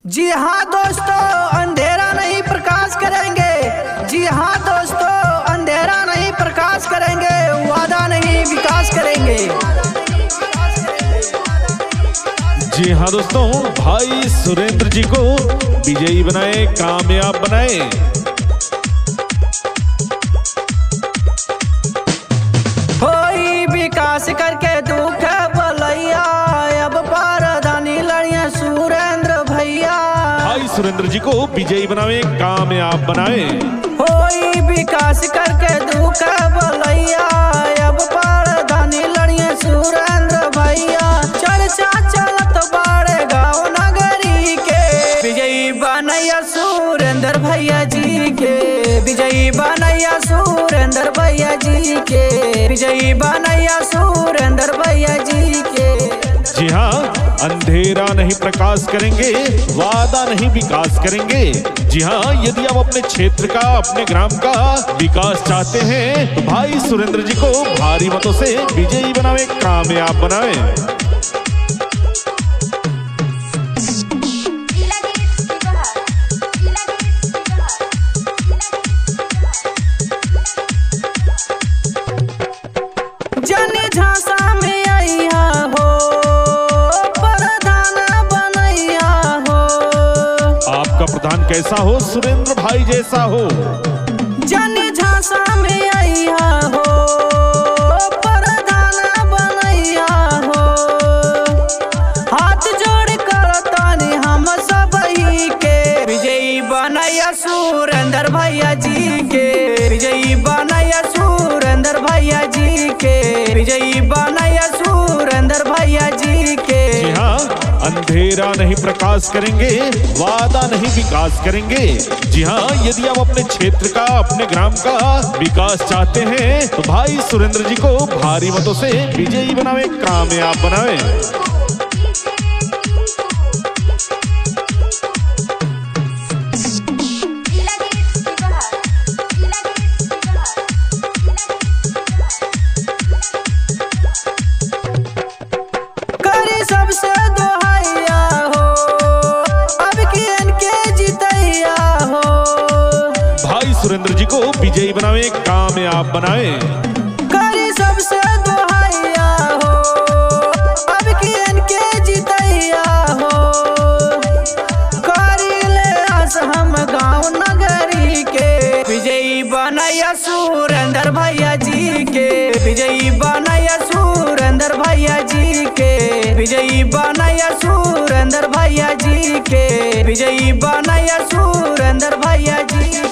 जी हाँ दोस्तों, अंधेरा नहीं प्रकाश करेंगे। जी हाँ दोस्तों, अंधेरा नहीं प्रकाश करेंगे, वादा नहीं विकास करेंगे। जी हाँ दोस्तों, भाई सुरेंद्र जी को विजयी बनाए, कामयाब बनाए। होई विकास करके दुख भलैया, अब पारधानी लड़िया सुरेंद्र भैया। भाई सुरेंद्र जी को विजयी बनाए, कामयाब बनाए। होई विकास करके दुख भलैया, अब पारधानी लड़िया सुरेंद्र भैया। चर्चा चलत बाड़े गाँव नगरी के, विजयी बनैया सुरेंद्र भैया जी के। विजयी बनैया सुरेंद्र भैया जी के। विजयी बनैया सुरेंद्र भैया जी के। जी हाँ, अंधेरा नहीं प्रकाश करेंगे, वादा नहीं विकास करेंगे। जी हाँ, यदि आप अपने क्षेत्र का, अपने ग्राम का विकास चाहते हैं तो भाई सुरेंद्र जी को भारी मतों से विजयी बनावे, कामयाब बनावे। जने झांसा में आइया हो, प्रधान बनैया हो। आपका प्रधान कैसा हो? सुरेंद्र भाई जैसा हो। जने झांसा में आइया हो, प्रधान बनैया हो। हाथ जोड़ कर तानी हम सब ही के, विजयी बनैया सुरेंद्र भैया जी के। विजयी बनैया सुरेंद्र भैया जी के। विजयी बनैया सुरेंद्र भैया जी के। जी हाँ, अंधेरा नहीं प्रकाश करेंगे, वादा नहीं विकास करेंगे। जी हाँ, यदि आप अपने क्षेत्र का, अपने ग्राम का विकास चाहते हैं तो भाई सुरेंद्र जी को भारी मतों से विजयी बनावे, कामयाब बनावे। सबसे दोहैया हो, अब किन के जितैया हो। भाई सुरेंद्र जी को विजयी बनावे, कामयाब बनावे। करी सबसे दोहैया हो, अब किन के जितैया हो। करी ले आस हम गाँव नगरी के, विजयी बनैया सुरेंद्र भैया जी के। विजयी बनैया सुरेंद्र भैया जी के। विजयी बनैया सुरेंद्र भैया जी के। विजयी बनैया सुरेंद्र भैया जी।